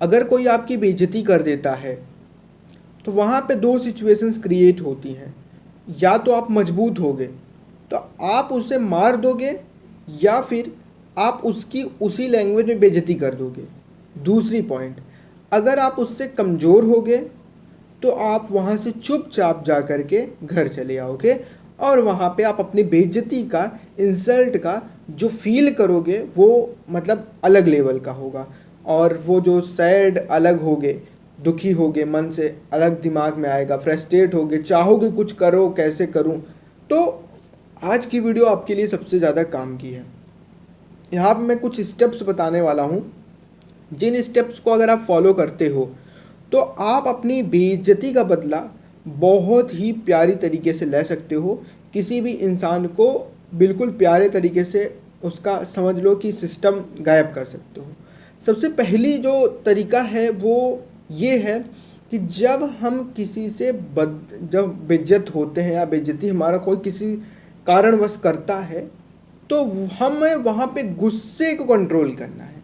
अगर कोई आपकी बेइज्जती कर देता है तो वहाँ पे दो सिचुएशंस क्रिएट होती हैं। या तो आप मजबूत होगे तो आप उसे मार दोगे, या फिर आप उसकी उसी लैंग्वेज में बेइज्जती कर दोगे। दूसरी पॉइंट, अगर आप उससे कमज़ोर होगे तो आप वहाँ से चुपचाप जा कर के घर चले आओगे, और वहाँ पे आप अपनी बेइज्जती का, इंसल्ट का जो फील करोगे वो मतलब अलग लेवल का होगा। और वो जो सैड अलग होगे, दुखी होगे, मन से अलग दिमाग में आएगा, फ्रस्ट्रेट होगे, चाहोगे कुछ करो, कैसे करूं। तो आज की वीडियो आपके लिए सबसे ज़्यादा काम की है। यहाँ पे मैं कुछ स्टेप्स बताने वाला हूँ, जिन स्टेप्स को अगर आप फॉलो करते हो तो आप अपनी बेइज्जती का बदला बहुत ही प्यारी तरीके से ले सकते हो। किसी भी इंसान को बिल्कुल प्यारे तरीके से उसका समझ लो कि सिस्टम गायब कर सकते हो। सबसे पहली जो तरीका है वो ये है कि जब हम किसी से जब बेइज्जत होते हैं या बेइज्जती हमारा कोई किसी कारणवश करता है तो हमें वहाँ पे गुस्से को कंट्रोल करना है।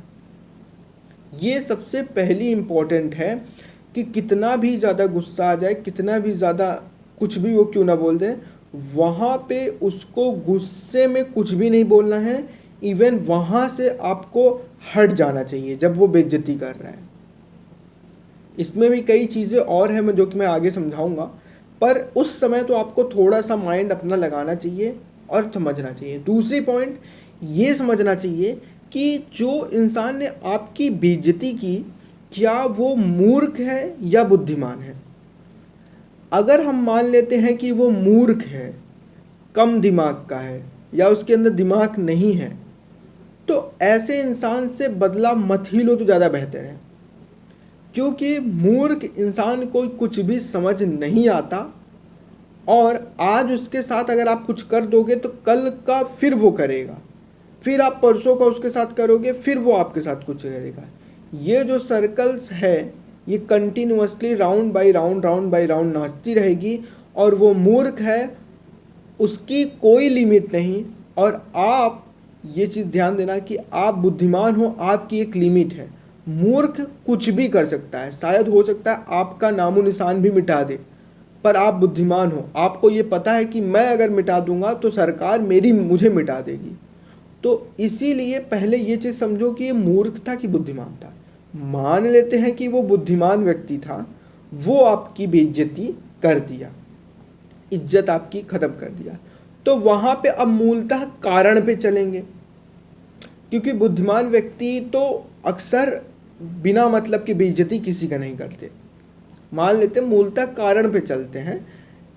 ये सबसे पहली इम्पोर्टेंट है कि कितना भी ज़्यादा गुस्सा आ जाए, कितना भी ज़्यादा कुछ भी वो क्यों ना बोल दे, वहाँ पे उसको गुस्से में कुछ भी नहीं बोलना है। इवन वहाँ से आपको हट जाना चाहिए जब वो बेइज्जती कर रहा है। इसमें भी कई चीज़ें और हैं जो कि मैं आगे समझाऊंगा, पर उस समय तो आपको थोड़ा सा माइंड अपना लगाना चाहिए और समझना चाहिए। दूसरी पॉइंट ये समझना चाहिए कि जो इंसान ने आपकी बेइज्जती की, क्या वो मूर्ख है या बुद्धिमान है। अगर हम मान लेते हैं कि वो मूर्ख है, कम दिमाग का है, या उसके अंदर दिमाग नहीं है, तो ऐसे इंसान से बदला मत ही लो तो ज़्यादा बेहतर है। क्योंकि मूर्ख इंसान को कुछ भी समझ नहीं आता, और आज उसके साथ अगर आप कुछ कर दोगे तो कल का फिर वो करेगा, फिर आप परसों का उसके साथ करोगे, फिर वो आपके साथ कुछ करेगा। ये जो सर्कल्स है ये कंटिन्यूसली राउंड बाय राउंड नाचती रहेगी। और वो मूर्ख है, उसकी कोई लिमिट नहीं। और आप ये चीज़ ध्यान देना कि आप बुद्धिमान हो, आपकी एक लिमिट है। मूर्ख कुछ भी कर सकता है, शायद हो सकता है आपका नामो निशान भी मिटा दे, पर आप बुद्धिमान हो, आपको ये पता है कि मैं अगर मिटा दूंगा तो सरकार मुझे मिटा देगी। तो इसीलिए पहले ये चीज़ समझो कि ये मूर्ख था कि बुद्धिमान था। मान लेते हैं कि वो बुद्धिमान व्यक्ति था, वो आपकी बेइज्जती कर दिया, इज्जत आपकी ख़त्म कर दिया, तो वहाँ पे अब मूलतः कारण पे चलेंगे। क्योंकि बुद्धिमान व्यक्ति तो अक्सर बिना मतलब की बेइज्जती किसी का नहीं करते। मान लेते हैं मूलतः कारण पे चलते हैं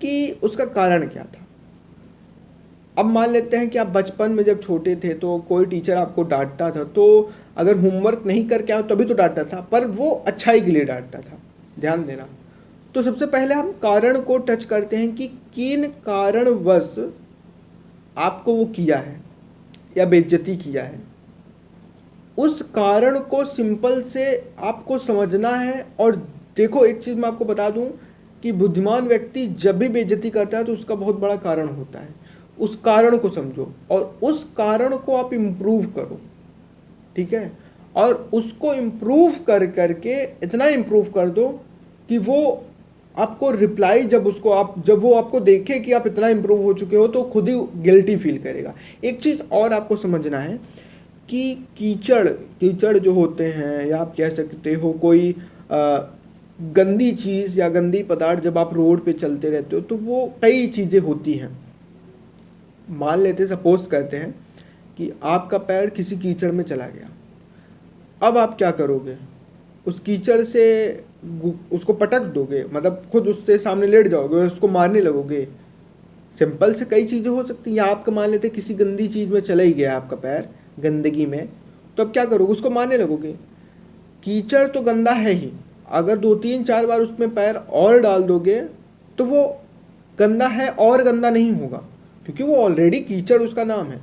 कि उसका कारण क्या था। अब मान लेते हैं कि आप बचपन में जब छोटे थे तो कोई टीचर आपको डांटता था, तो अगर होमवर्क नहीं करके आओ तभी तो डांटता था, पर वो अच्छाई के लिए डांटता था। ध्यान देना। तो सबसे पहले हम कारण को टच करते हैं कि किन कारणवश आपको वो किया है या बेइज्जती किया है। उस कारण को सिंपल से आपको समझना है। और देखो, एक चीज़ मैं आपको बता दूं कि बुद्धिमान व्यक्ति जब भी बेइज्जती करता है तो उसका बहुत बड़ा कारण होता है। उस कारण को समझो और उस कारण को आप इम्प्रूव करो, ठीक है। और उसको इम्प्रूव कर करके इतना इम्प्रूव कर दो कि वो आपको रिप्लाई, जब वो आपको देखे कि आप इतना इम्प्रूव हो चुके हो तो खुद ही गिल्टी फील करेगा। एक चीज़ और आपको समझना है कि कीचड़ जो होते हैं, या आप कह सकते हो कोई गंदी चीज़ या गंदी पदार्थ, जब आप रोड पे चलते रहते हो तो वो कई चीज़ें होती हैं। मान लेते, सपोज करते हैं कि आपका पैर किसी कीचड़ में चला गया। अब आप क्या करोगे? उस कीचड़ से उसको पटक दोगे, मतलब खुद उससे सामने लेट जाओगे, उसको मारने लगोगे। सिंपल से कई चीज़ें हो सकती हैं। आप मान लेते किसी गंदी चीज़ में चला ही गया आपका पैर, गंदगी में, तो अब क्या करोगे? उसको मारने लगोगे। कीचड़ तो गंदा है ही, अगर 2-3-4 बार उसमें पैर और डाल दोगे तो वो गंदा है और गंदा नहीं होगा, क्योंकि वो ऑलरेडी कीचड़ उसका नाम है।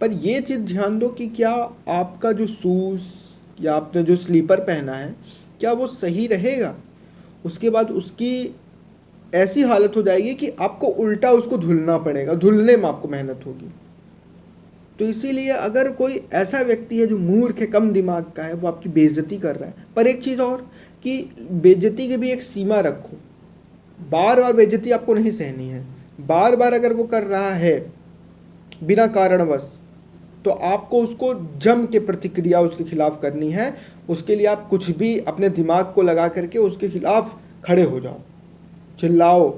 पर ये चीज़ ध्यान दो कि क्या आपका जो शूज़ या आपने जो स्लीपर पहना है, क्या वो सही रहेगा? उसके बाद उसकी ऐसी हालत हो जाएगी कि आपको उल्टा उसको धुलना पड़ेगा, धुलने में आपको मेहनत होगी। तो इसीलिए अगर कोई ऐसा व्यक्ति है जो मूर्ख है, कम दिमाग का है, वो आपकी बेइज्जती कर रहा है। पर एक चीज़ और कि बेइज्जती की भी एक सीमा रखो। बार बार बेइज्जती आपको नहीं सहनी है। बार बार अगर वो कर रहा है बिना कारणवश, तो आपको उसको जम के प्रतिक्रिया उसके खिलाफ करनी है। उसके लिए आप कुछ भी अपने दिमाग को लगा करके उसके खिलाफ खड़े हो जाओ, चिल्लाओ,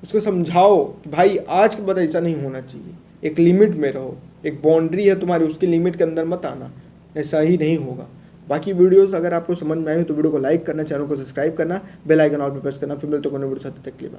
उसको समझाओ कि भाई आज के बाद ऐसा नहीं होना चाहिए, एक लिमिट में रहो, एक बाउंड्री है तुम्हारी, उसकी लिमिट के अंदर मत आना, ऐसा ही नहीं होगा। बाकी वीडियोस अगर आपको समझ में आए तो वीडियो को लाइक करना, चैनल को सब्सक्राइब करना, बेल आइकन ऑल पे प्रेस करना। फिर मिलते हैं कोई नई वीडियो के साथ, तब तक के लिए बाय।